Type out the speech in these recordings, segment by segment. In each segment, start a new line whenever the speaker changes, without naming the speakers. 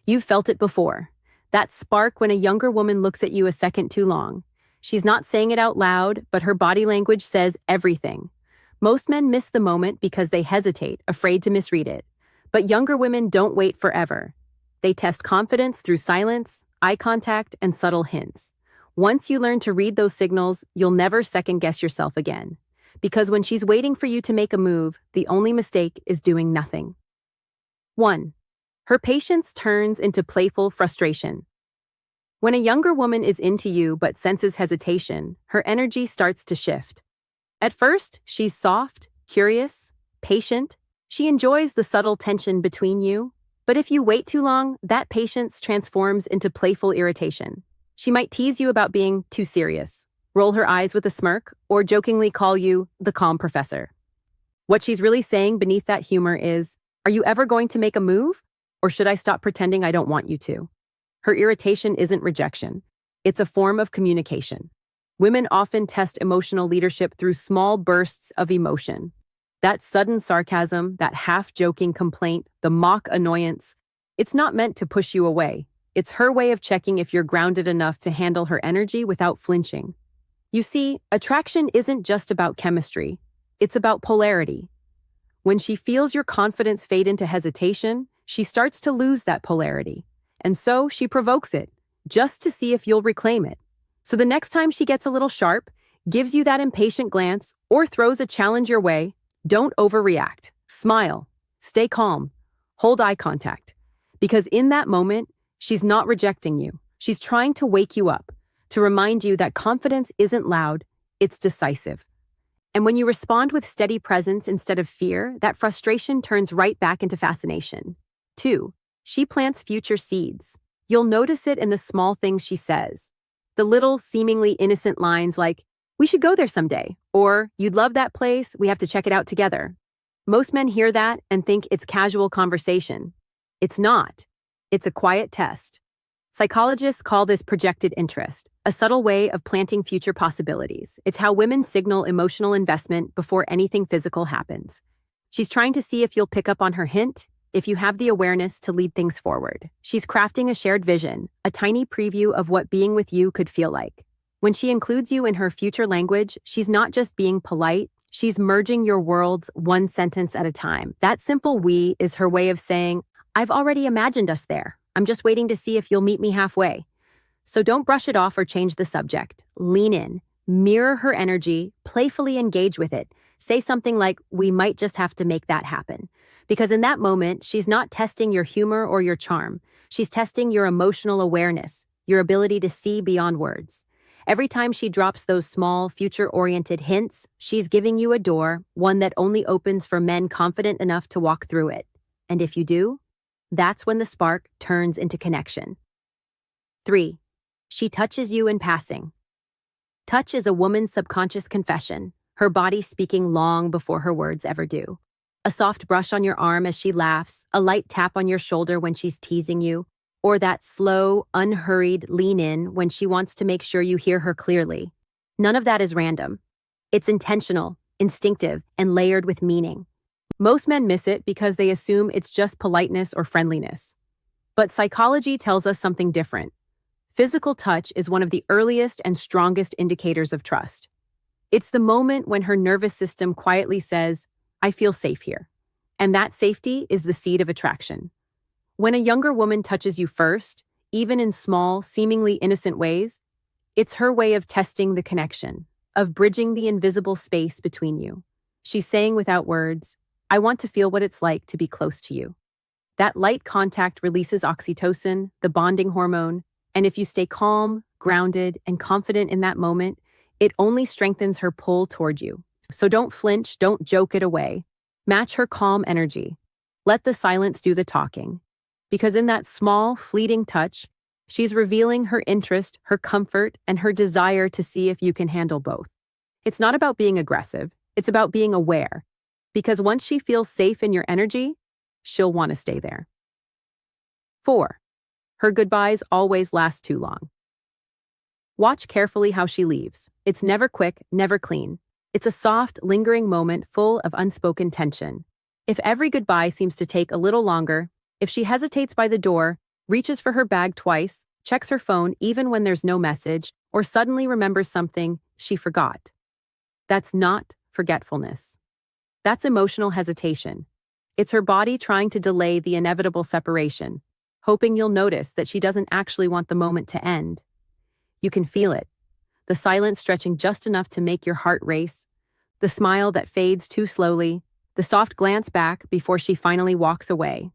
You've felt it before. That spark when a younger woman looks at you a second too long. She's not saying it out loud, but her body language says everything. Most men miss the moment because they hesitate, afraid to misread it. But younger women don't wait forever. They test confidence through silence, eye contact, and subtle hints. Once you learn to read those signals, you'll never second-guess yourself again. Because when she's waiting for you to make a move, the only mistake is doing nothing. 1. Her patience turns into playful frustration. When a younger woman is into you but senses hesitation, her energy starts to shift. At first, she's soft, curious, patient. She enjoys the subtle tension between you. But if you wait too long, that patience transforms into playful irritation. She might tease you about being too serious, roll her eyes with a smirk, or jokingly call you the calm professor. What she's really saying beneath that humor is, "Are you ever going to make a move? Or should I stop pretending I don't want you to?" Her irritation isn't rejection. It's a form of communication. Women often test emotional leadership through small bursts of emotion. That sudden sarcasm, that half-joking complaint, the mock annoyance, it's not meant to push you away. It's her way of checking if you're grounded enough to handle her energy without flinching. You see, attraction isn't just about chemistry. It's about polarity. When she feels your confidence fade into hesitation, she starts to lose that polarity. And so she provokes it, just to see if you'll reclaim it. So the next time she gets a little sharp, gives you that impatient glance, or throws a challenge your way, don't overreact. Smile. Stay calm. Hold eye contact. Because in that moment, she's not rejecting you. She's trying to wake you up, to remind you that confidence isn't loud, it's decisive. And when you respond with steady presence instead of fear, that frustration turns right back into fascination. 2. She plants future seeds. You'll notice it in the small things she says. The little, seemingly innocent lines like, "We should go there someday," or "You'd love that place, we have to check it out together." Most men hear that and think it's casual conversation. It's not. It's a quiet test. Psychologists call this projected interest, a subtle way of planting future possibilities. It's how women signal emotional investment before anything physical happens. She's trying to see if you'll pick up on her hint, if you have the awareness to lead things forward. She's crafting a shared vision, a tiny preview of what being with you could feel like. When she includes you in her future language, she's not just being polite, she's merging your worlds one sentence at a time. That simple "we" is her way of saying, "I've already imagined us there. I'm just waiting to see if you'll meet me halfway." So don't brush it off or change the subject. Lean in, mirror her energy, playfully engage with it. Say something like, "We might just have to make that happen." Because in that moment, she's not testing your humor or your charm. She's testing your emotional awareness, your ability to see beyond words. Every time she drops those small, future-oriented hints, she's giving you a door, one that only opens for men confident enough to walk through it. And if you do, that's when the spark turns into connection. 3. She touches you in passing. Touch is a woman's subconscious confession, her body speaking long before her words ever do. A soft brush on your arm as she laughs, a light tap on your shoulder when she's teasing you, or that slow, unhurried lean in when she wants to make sure you hear her clearly. None of that is random. It's intentional, instinctive, and layered with meaning. Most men miss it because they assume it's just politeness or friendliness. But psychology tells us something different. Physical touch is one of the earliest and strongest indicators of trust. It's the moment when her nervous system quietly says, "I feel safe here." And that safety is the seed of attraction. When a younger woman touches you first, even in small, seemingly innocent ways, it's her way of testing the connection, of bridging the invisible space between you. She's saying without words, "I want to feel what it's like to be close to you." That light contact releases oxytocin, the bonding hormone, and if you stay calm, grounded, and confident in that moment, it only strengthens her pull toward you. So don't flinch, don't joke it away. Match her calm energy. Let the silence do the talking. Because in that small, fleeting touch, she's revealing her interest, her comfort, and her desire to see if you can handle both. It's not about being aggressive, it's about being aware. Because once she feels safe in your energy, she'll want to stay there. 4. Her goodbyes always last too long. Watch carefully how she leaves. It's never quick, never clean. It's a soft, lingering moment full of unspoken tension. If every goodbye seems to take a little longer, if she hesitates by the door, reaches for her bag twice, checks her phone even when there's no message, or suddenly remembers something she forgot. That's not forgetfulness. That's emotional hesitation. It's her body trying to delay the inevitable separation, hoping you'll notice that she doesn't actually want the moment to end. You can feel it. The silence stretching just enough to make your heart race, the smile that fades too slowly, the soft glance back before she finally walks away.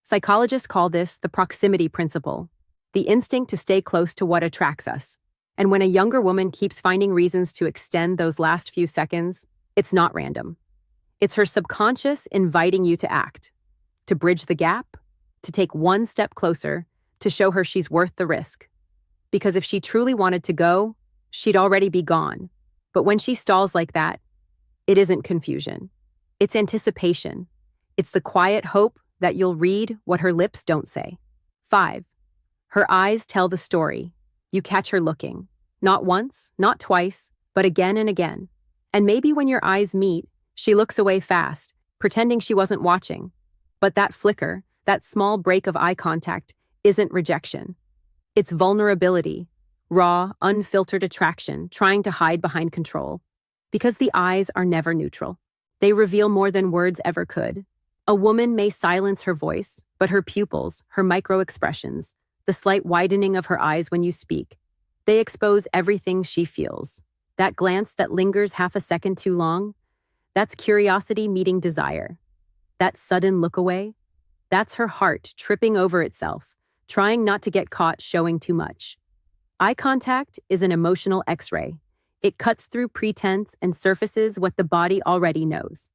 Psychologists call this the proximity principle, the instinct to stay close to what attracts us. And when a younger woman keeps finding reasons to extend those last few seconds, it's not random. It's her subconscious inviting you to act, to bridge the gap, to take one step closer, to show her she's worth the risk. Because if she truly wanted to go, she'd already be gone. But when she stalls like that, it isn't confusion. It's anticipation. It's the quiet hope that you'll read what her lips don't say. 5. Her eyes tell the story. You catch her looking. Not once, not twice, but again and again. And maybe when your eyes meet, she looks away fast, pretending she wasn't watching. But that flicker, that small break of eye contact, isn't rejection. It's vulnerability, raw, unfiltered attraction, trying to hide behind control. Because the eyes are never neutral. They reveal more than words ever could. A woman may silence her voice, but her pupils, her micro-expressions, the slight widening of her eyes when you speak, they expose everything she feels. That glance that lingers half a second too long, that's curiosity meeting desire. That sudden look away, that's her heart tripping over itself, trying not to get caught showing too much. Eye contact is an emotional X-ray. It cuts through pretense and surfaces what the body already knows.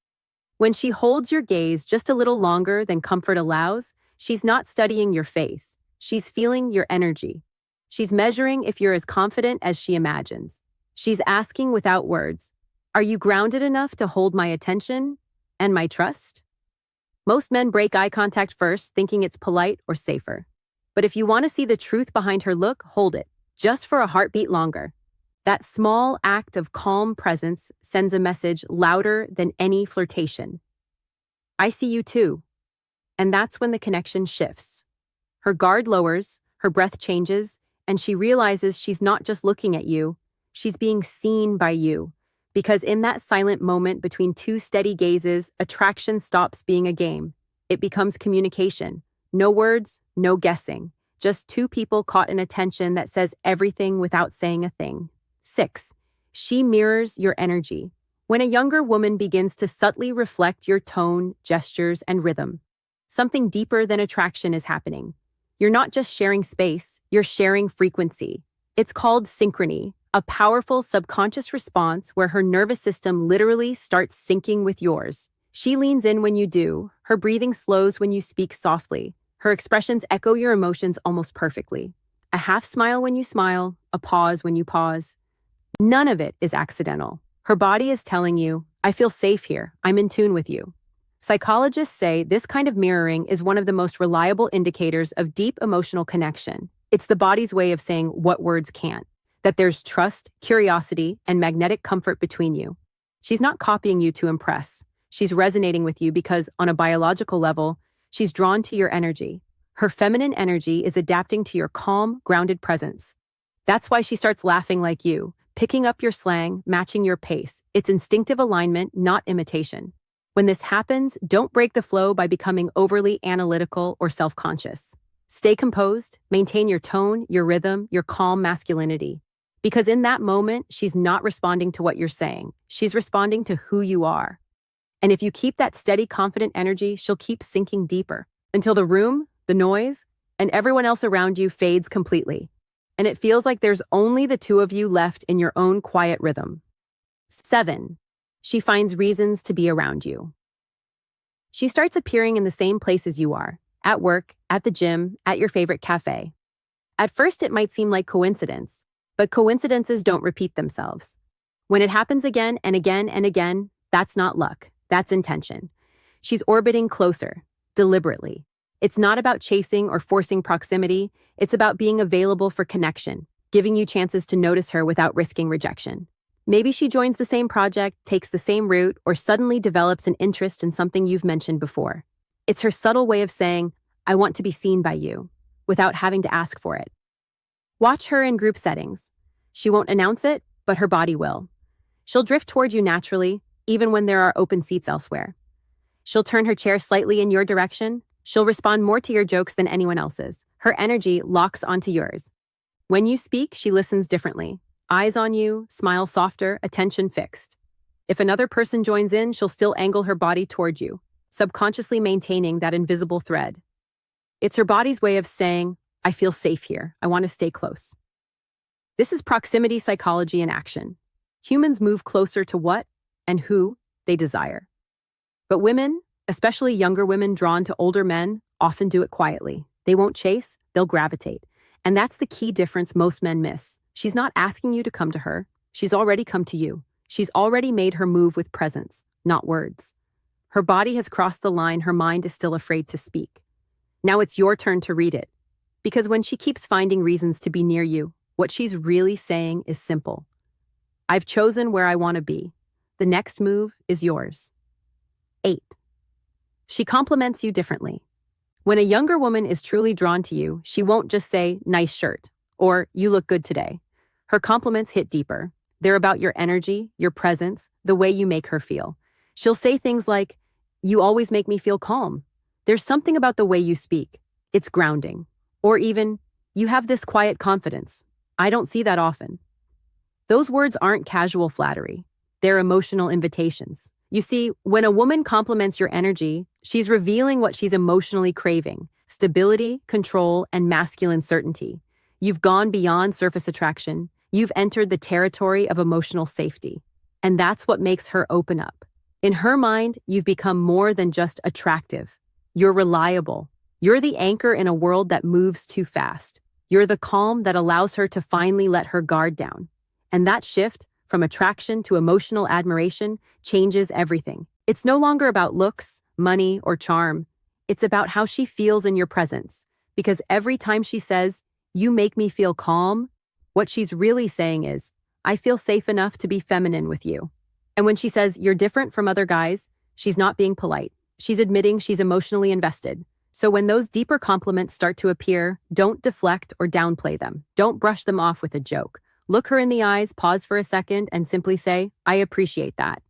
When she holds your gaze just a little longer than comfort allows, she's not studying your face. She's feeling your energy. She's measuring if you're as confident as she imagines. She's asking without words, are you grounded enough to hold my attention and my trust? Most men break eye contact first, thinking it's polite or safer. But if you want to see the truth behind her look, hold it, just for a heartbeat longer. That small act of calm presence sends a message louder than any flirtation. I see you too. And that's when the connection shifts. Her guard lowers, her breath changes, and she realizes she's not just looking at you, she's being seen by you. Because in that silent moment between two steady gazes, attraction stops being a game. It becomes communication. No words, no guessing. Just two people caught in a tension that says everything without saying a thing. 6. She mirrors your energy. When a younger woman begins to subtly reflect your tone, gestures, and rhythm, something deeper than attraction is happening. You're not just sharing space, you're sharing frequency. It's called synchrony, a powerful subconscious response where her nervous system literally starts syncing with yours. She leans in when you do, her breathing slows when you speak softly, her expressions echo your emotions almost perfectly. A half smile when you smile, a pause when you pause. None of it is accidental. Her body is telling you, I feel safe here, I'm in tune with you. Psychologists say this kind of mirroring is one of the most reliable indicators of deep emotional connection. It's the body's way of saying what words can't, that there's trust, curiosity, and magnetic comfort between you. She's not copying you to impress. She's resonating with you because, on a biological level, she's drawn to your energy. Her feminine energy is adapting to your calm, grounded presence. That's why she starts laughing like you, picking up your slang, matching your pace. It's instinctive alignment, not imitation. When this happens, don't break the flow by becoming overly analytical or self-conscious. Stay composed, maintain your tone, your rhythm, your calm masculinity. Because in that moment, she's not responding to what you're saying. She's responding to who you are. And if you keep that steady, confident energy, she'll keep sinking deeper until the room, the noise, and everyone else around you fades completely. And it feels like there's only the two of you left in your own quiet rhythm. 7. She finds reasons to be around you. She starts appearing in the same places you are, at work, at the gym, at your favorite cafe. At first, it might seem like coincidence, but coincidences don't repeat themselves. When it happens again and again and again, that's not luck, that's intention. She's orbiting closer, deliberately. It's not about chasing or forcing proximity, it's about being available for connection, giving you chances to notice her without risking rejection. Maybe she joins the same project, takes the same route, or suddenly develops an interest in something you've mentioned before. It's her subtle way of saying, I want to be seen by you, without having to ask for it. Watch her in group settings. She won't announce it, but her body will. She'll drift toward you naturally, even when there are open seats elsewhere. She'll turn her chair slightly in your direction. She'll respond more to your jokes than anyone else's. Her energy locks onto yours. When you speak, she listens differently. Eyes on you, smile softer, attention fixed. If another person joins in, she'll still angle her body toward you, subconsciously maintaining that invisible thread. It's her body's way of saying, I feel safe here. I want to stay close. This is proximity psychology in action. Humans move closer to what and who they desire. But women, especially younger women drawn to older men, often do it quietly. They won't chase, they'll gravitate. And that's the key difference most men miss. She's not asking you to come to her. She's already come to you. She's already made her move with presence, not words. Her body has crossed the line. Her mind is still afraid to speak. Now it's your turn to read it. Because when she keeps finding reasons to be near you, what she's really saying is simple. I've chosen where I want to be. The next move is yours. 8. She compliments you differently. When a younger woman is truly drawn to you, she won't just say, nice shirt, or you look good today. Her compliments hit deeper. They're about your energy, your presence, the way you make her feel. She'll say things like, you always make me feel calm. There's something about the way you speak. It's grounding. Or even, you have this quiet confidence. I don't see that often. Those words aren't casual flattery. They're emotional invitations. You see, when a woman compliments your energy, she's revealing what she's emotionally craving: stability, control, and masculine certainty. You've gone beyond surface attraction. You've entered the territory of emotional safety. And that's what makes her open up. In her mind, you've become more than just attractive. You're reliable. You're the anchor in a world that moves too fast. You're the calm that allows her to finally let her guard down. And that shift, from attraction to emotional admiration, changes everything. It's no longer about looks, money, or charm. It's about how she feels in your presence. Because every time she says, you make me feel calm, what she's really saying is, I feel safe enough to be feminine with you. And when she says, you're different from other guys, she's not being polite. She's admitting she's emotionally invested. So when those deeper compliments start to appear, don't deflect or downplay them. Don't brush them off with a joke. Look her in the eyes, pause for a second, and simply say, I appreciate that.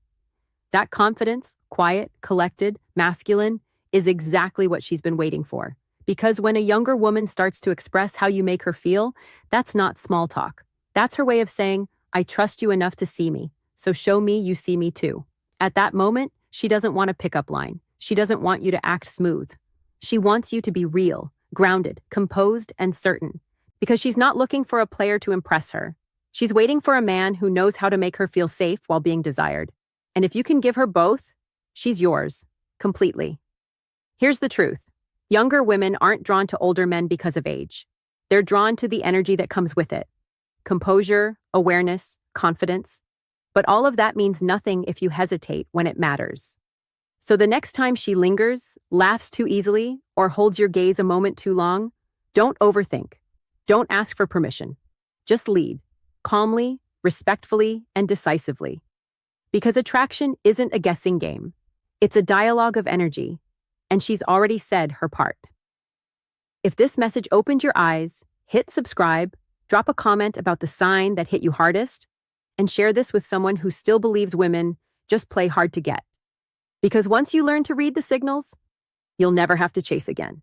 That confidence, quiet, collected, masculine, is exactly what she's been waiting for. Because when a younger woman starts to express how you make her feel, that's not small talk. That's her way of saying, I trust you enough to see me, so show me you see me too. At that moment, she doesn't want a pickup line. She doesn't want you to act smooth. She wants you to be real, grounded, composed, and certain. Because she's not looking for a player to impress her. She's waiting for a man who knows how to make her feel safe while being desired. And if you can give her both, she's yours, completely. Here's the truth. Younger women aren't drawn to older men because of age. They're drawn to the energy that comes with it. Composure, awareness, confidence. But all of that means nothing if you hesitate when it matters. So the next time she lingers, laughs too easily, or holds your gaze a moment too long, don't overthink. Don't ask for permission. Just lead, calmly, respectfully, and decisively. Because attraction isn't a guessing game. It's a dialogue of energy. And she's already said her part. If this message opened your eyes, hit subscribe, drop a comment about the sign that hit you hardest, and share this with someone who still believes women just play hard to get. Because once you learn to read the signals, you'll never have to chase again.